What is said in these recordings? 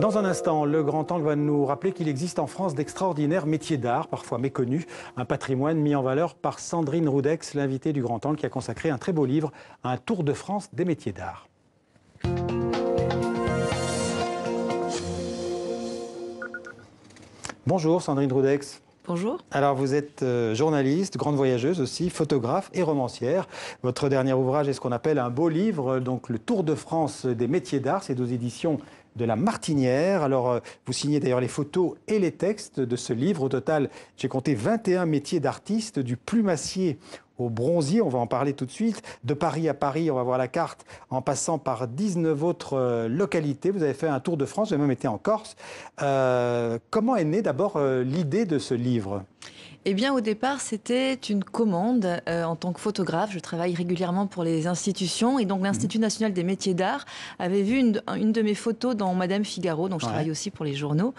Dans un instant, le grand angle va nous rappeler qu'il existe en France d'extraordinaires métiers d'art, parfois méconnus, un patrimoine mis en valeur par Sandrine Roudex, l'invitée du grand angle, qui a consacré un très beau livre à un tour de France des métiers d'art. Bonjour Sandrine Roudex. Bonjour. Alors vous êtes journaliste, grande voyageuse aussi, photographe et romancière. Votre dernier ouvrage est ce qu'on appelle un beau livre, donc le Tour de France des métiers d'art, c'est aux éditions de La Martinière. Alors vous signez d'ailleurs les photos et les textes de ce livre. Au total, j'ai compté 21 métiers d'artistes, du plumassier au bronzier, on va en parler tout de suite. De Paris à Paris, on va voir la carte, en passant par 19 autres localités. Vous avez fait un tour de France, vous avez même été en Corse. Comment est née d'abord l'idée de ce livre ? Eh bien, au départ, c'était une commande en tant que photographe. Je travaille régulièrement pour les institutions. Et donc, l'Institut national des métiers d'art avait vu une de mes photos dans Madame Figaro. Donc, je travaille aussi pour les journaux.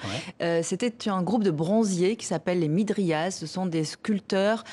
C'était un groupe de bronziers qui s'appelle les Midrias. Ce sont des sculpteurs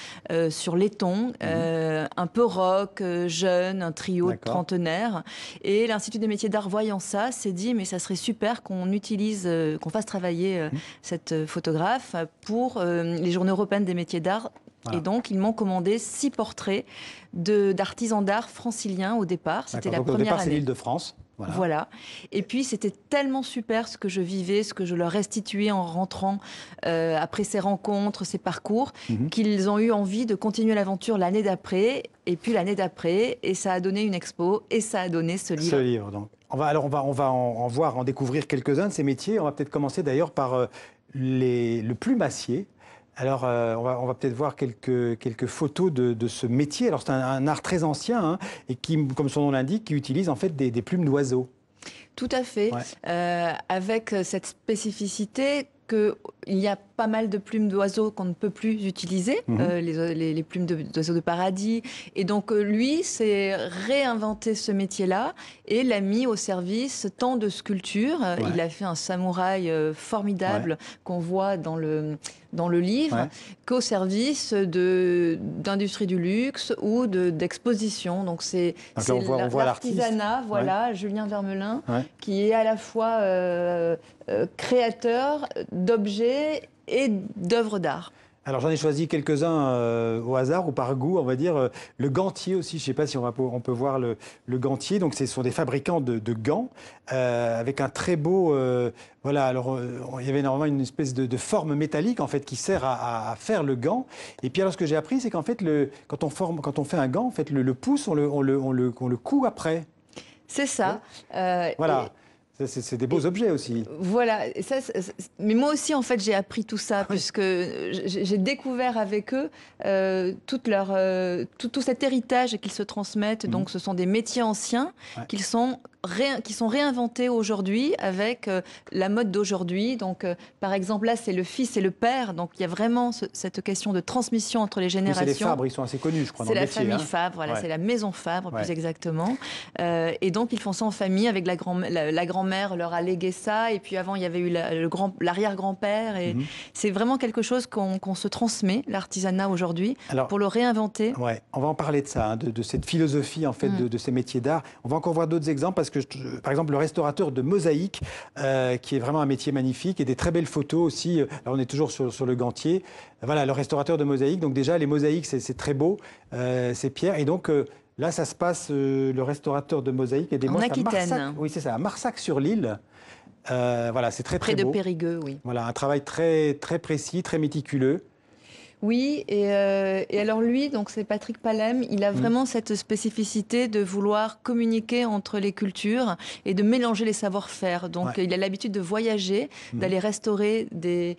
sur laiton, un peu rock, jeunes, un trio de trentenaires. Et l'Institut des métiers d'art, voyant ça, s'est dit, mais ça serait super qu'on utilise, qu'on fasse travailler cette photographe pour les journées européennes des métiers d'art. Voilà. Et donc, ils m'ont commandé 6 portraits d'artisans d'art franciliens au départ. C'était la première année. Au départ, c'est l'Île-de-France. Voilà. Et puis, c'était tellement super ce que je vivais, ce que je leur restituais en rentrant après ces rencontres, ces parcours, qu'ils ont eu envie de continuer l'aventure l'année d'après, et puis l'année d'après, et ça a donné une expo, et ça a donné ce livre. Ce livre, donc. On va en découvrir quelques-uns de ces métiers. On va peut-être commencer d'ailleurs par le plumassier. Alors, on va peut-être voir quelques photos de ce métier. Alors, c'est un art très ancien hein, et qui, comme son nom l'indique, qui utilise en fait des plumes d'oiseaux. Tout à fait, avec cette spécificité qu'il y a pas mal de plumes d'oiseaux qu'on ne peut plus utiliser, les plumes d'oiseaux de paradis. Et donc, lui s'est réinventé ce métier-là et l'a mis au service tant de sculptures. Il a fait un samouraï formidable qu'on voit dans le livre, qu'au service d'industrie du luxe ou d'exposition. Donc, c'est l'artisanat, Julien Vermelin, qui est à la fois créateur d'objets et d'œuvres d'art. Alors j'en ai choisi quelques-uns au hasard ou par goût, on va dire. Le gantier aussi, je ne sais pas si on peut voir le gantier. Donc ce sont des fabricants de gants avec un très beau... voilà, alors il y avait normalement une espèce de forme métallique en fait qui sert à faire le gant. Et puis alors ce que j'ai appris, c'est qu'en fait quand on fait un gant, en fait le pouce, on le coud après. C'est ça. Voilà. C'est des beaux objets aussi. Voilà. Mais moi aussi, en fait, j'ai appris tout ça, puisque j'ai découvert avec eux tout cet héritage qu'ils se transmettent. Donc, ce sont des métiers anciens qui sont réinventés aujourd'hui avec la mode d'aujourd'hui. Donc, par exemple, là, c'est le fils et le père. Donc, il y a vraiment cette question de transmission entre les générations. C'est les Fabre, ils sont assez connus, je crois, dans le métier. C'est la famille Fabre, voilà, c'est la maison Fabre, plus exactement. Et donc, ils font ça en famille avec la grand-mère leur a légué ça. Et puis, avant, il y avait eu l'arrière-grand-père. Et c'est vraiment quelque chose qu'on se transmet, l'artisanat aujourd'hui, pour le réinventer. Ouais, on va en parler de ça, hein, de cette philosophie, en fait, de ces métiers d'art. On va encore voir d'autres exemples, parce que, par exemple, le restaurateur de mosaïques, qui est vraiment un métier magnifique, et des très belles photos aussi. Là, on est toujours sur le gantier. Voilà, le restaurateur de mosaïques. Donc déjà, les mosaïques, c'est très beau, c'est pierre. Et donc... là, ça se passe, le restaurateur de mosaïques et des en Aquitaine. Oui, c'est ça, à Marsac-sur-l'Île. Voilà, c'est très, très beau. Près de Périgueux, oui. Voilà, un travail très, très précis, très méticuleux. Oui, et alors lui, donc c'est Patrick Palem, il a vraiment cette spécificité de vouloir communiquer entre les cultures et de mélanger les savoir-faire. Donc il a l'habitude de voyager, d'aller restaurer des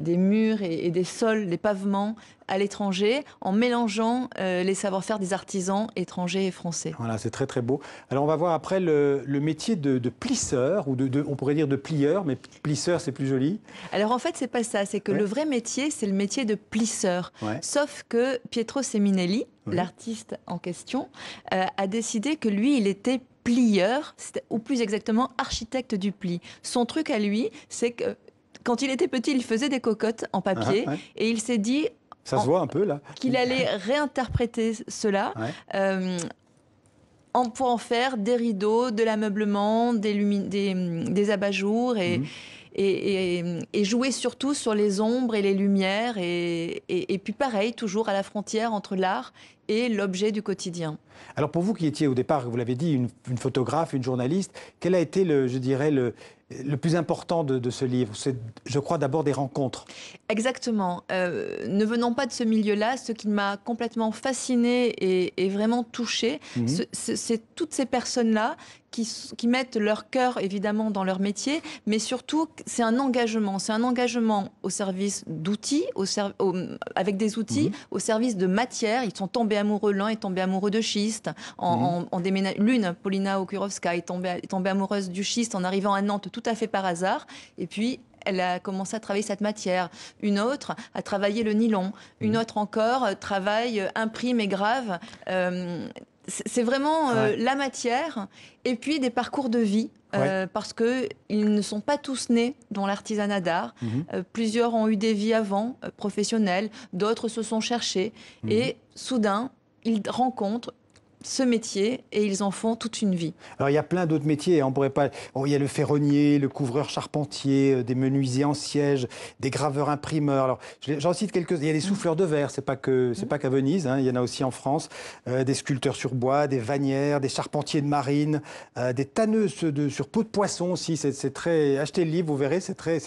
murs et des sols, des pavements à l'étranger, en mélangeant les savoir-faire des artisans étrangers et français. Voilà, c'est très très beau. Alors on va voir après le métier de plisseur, ou on pourrait dire de plieur, mais plisseur c'est plus joli. Alors en fait c'est pas ça, c'est que le vrai métier c'est le métier de plisseur. Sauf que Pietro Seminelli, l'artiste en question, a décidé que lui il était plieur, ou plus exactement architecte du pli. Son truc à lui, c'est que quand il était petit, il faisait des cocottes en papier et il s'est dit... Ça se voit un peu, là. Qu'il allait réinterpréter cela pour en faire des rideaux, de l'ameublement, des abat-jours et jouer surtout sur les ombres et les lumières et puis pareil, toujours à la frontière entre l'art et l'objet du quotidien. Alors pour vous qui étiez au départ, vous l'avez dit, une photographe, une journaliste, quel a été, je dirais, le plus important de ce livre? C'est, je crois, d'abord des rencontres. Exactement. Ne venant pas de ce milieu-là, ce qui m'a complètement fascinée et vraiment touchée, c'est toutes ces personnes-là qui mettent leur cœur, évidemment, dans leur métier, mais surtout, c'est un engagement. C'est un engagement au service d'outils, avec des outils, au service de matières. Ils sont tombés amoureux, l'un est tombé amoureux de schiste. L'une, Paulina Okurovska, est tombée amoureuse du schiste en arrivant à Nantes tout à fait par hasard. Et puis, elle a commencé à travailler cette matière. Une autre a travaillé le nylon. Une autre encore imprime et grave. C'est vraiment la matière et puis des parcours de vie. Parce qu'ils ne sont pas tous nés dans l'artisanat d'art. Plusieurs ont eu des vies avant, professionnelles. D'autres se sont cherchés. Et soudain, ils rencontrent ce métier et ils en font toute une vie. Alors il y a plein d'autres métiers, on pourrait pas... il y a le ferronnier, le couvreur charpentier, des menuisiers en siège, des graveurs imprimeurs. Alors j'en cite quelques. Il y a des souffleurs de verre, c'est pas qu'à Venise, hein, il y en a aussi en France, des sculpteurs sur bois, des vannières, des charpentiers de marine, des tanneuses sur peau de poisson aussi. C'est très. Achetez le livre, vous verrez, c'est très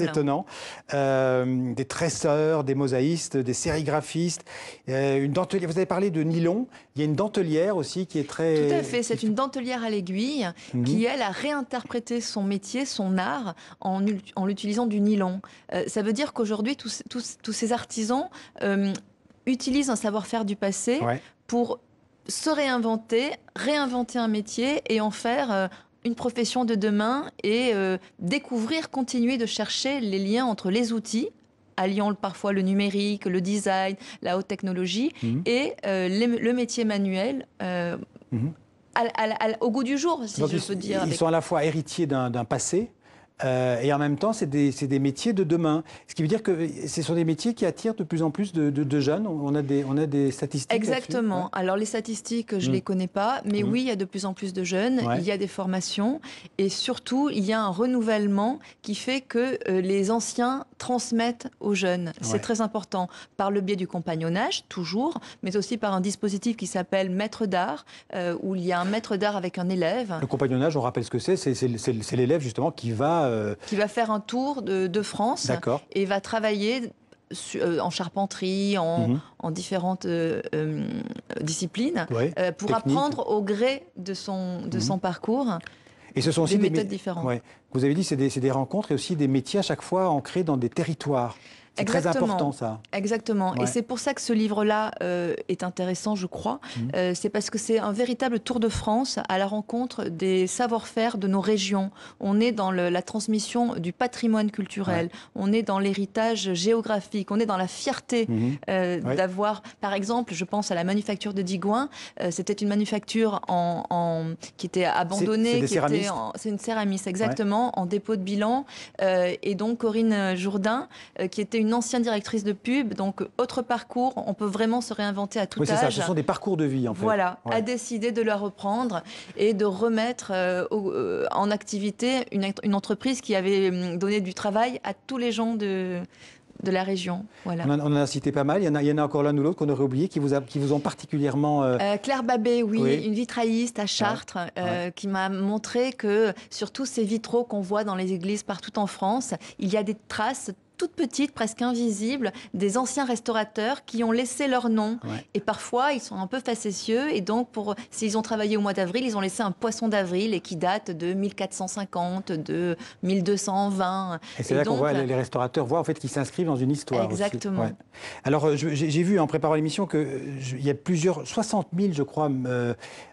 étonnant. Des tresseurs, des mosaïstes, des sérigraphistes, une dentelière. Vous avez parlé de nylon. Il y a une dentelière aussi qui est très... Tout à fait, c'est une dentelière à l'aiguille qui, elle, a réinterprété son métier, son art, en l'utilisant du nylon. Ça veut dire qu'aujourd'hui, tous ces artisans utilisent un savoir-faire du passé pour se réinventer un métier et en faire... une profession de demain et continuer de chercher les liens entre les outils, alliant parfois le numérique, le design, la haute technologie et le métier manuel au goût du jour, si je peux dire. Ils sont à la fois héritiers d'un passé et en même temps, c'est des métiers de demain. Ce qui veut dire que ce sont des métiers qui attirent de plus en plus de jeunes. On a des statistiques. Exactement. Alors les statistiques, je ne les connais pas, mais oui, il y a de plus en plus de jeunes, il y a des formations et surtout, il y a un renouvellement qui fait que les anciens transmettent aux jeunes. C'est très important par le biais du compagnonnage, toujours, mais aussi par un dispositif qui s'appelle maître d'art, où il y a un maître d'art avec un élève. Le compagnonnage, on rappelle ce que c'est l'élève justement qui va faire un tour de France et va travailler en charpenterie, en différentes disciplines, pour apprendre au gré de son parcours. Et ce sont aussi des méthodes différentes. Vous avez dit c'est des rencontres et aussi des métiers à chaque fois ancrés dans des territoires. C'est très important, ça. Exactement. Et c'est pour ça que ce livre-là est intéressant, je crois. C'est parce que c'est un véritable tour de France à la rencontre des savoir-faire de nos régions. On est dans la transmission du patrimoine culturel. On est dans l'héritage géographique. On est dans la fierté d'avoir... Par exemple, je pense à la manufacture de Digoin. C'était une manufacture qui était abandonnée. C'est une céramiste, exactement, en dépôt de bilan. Et donc, Corinne Jourdain, qui était une ancienne directrice de pub, donc autre parcours, on peut vraiment se réinventer à tout âge. C'est ça, ce sont des parcours de vie en fait. Voilà, a décidé de la reprendre et de remettre en activité une entreprise qui avait donné du travail à tous les gens de la région. Voilà. On en a cité pas mal, il y en a encore l'un ou l'autre qu'on aurait oublié, qui vous ont particulièrement... Claire Babet, une vitrailliste à Chartres, qui m'a montré que sur tous ces vitraux qu'on voit dans les églises partout en France, il y a des traces toutes petites, presque invisibles, des anciens restaurateurs qui ont laissé leur nom. Et parfois, ils sont un peu facétieux. Et donc, s'ils ont travaillé au mois d'avril, ils ont laissé un poisson d'avril et qui date de 1450, de 1220. Et c'est là qu'on voit, les restaurateurs voient en fait qu'ils s'inscrivent dans une histoire. Exactement. Aussi. Alors, j'ai vu en préparant l'émission qu'il y a 60 000, je crois,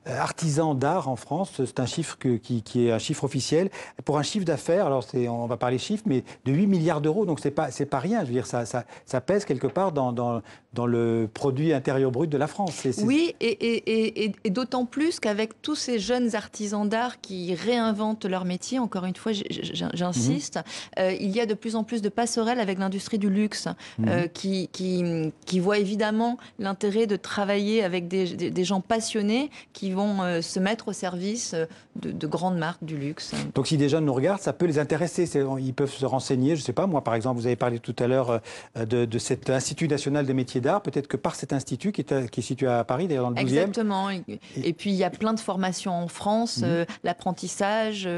artisans d'art en France. C'est un chiffre qui est un chiffre officiel. Pour un chiffre d'affaires, alors on va parler chiffres, mais de 8 milliards d'euros. Donc, c'est pas rien. Je veux dire, ça pèse quelque part dans dans le produit intérieur brut de la France. Oui, et d'autant plus qu'avec tous ces jeunes artisans d'art qui réinventent leur métier, encore une fois, j'insiste, il y a de plus en plus de passerelles avec l'industrie du luxe qui voit évidemment l'intérêt de travailler avec des gens passionnés qui vont se mettre au service de grandes marques du luxe. Donc si des jeunes nous regardent, ça peut les intéresser. Ils peuvent se renseigner. Je ne sais pas, moi par exemple, vous avez parlé tout à l'heure de cet Institut national des métiers d'art. Peut-être que par cet institut qui est situé à Paris, d'ailleurs dans le 12e. Exactement. Et puis il y a plein de formations en France, l'apprentissage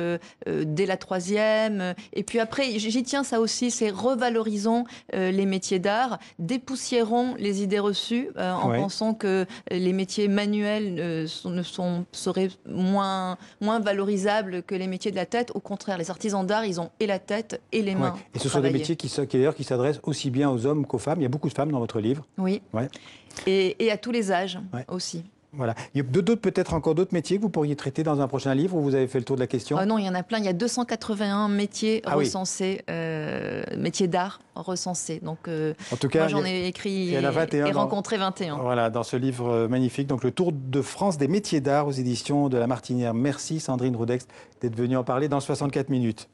dès la 3e. Et puis après, j'y tiens ça aussi, c'est revalorisons les métiers d'art, dépoussiérons les idées reçues en pensant que les métiers manuels seraient moins valorisables que les métiers de la tête. Au contraire, les artisans d'art, ils ont et la tête et les mains. Et ce sont des métiers qui s'adressent aussi bien aux hommes qu'aux femmes. Il y a beaucoup de femmes dans votre livre. Oui. Et à tous les âges aussi. Voilà. Il y a peut-être encore d'autres métiers que vous pourriez traiter dans un prochain livre, où vous avez fait le tour de la question? Non, il y en a plein. Il y a 281 métiers recensés, métiers d'art recensés. Donc, en tout cas, moi, j'en ai écrit et rencontré 21. Voilà, dans ce livre magnifique, donc le Tour de France des métiers d'art aux éditions de La Martinière. Merci Sandrine Roudex d'être venue en parler dans 64 minutes.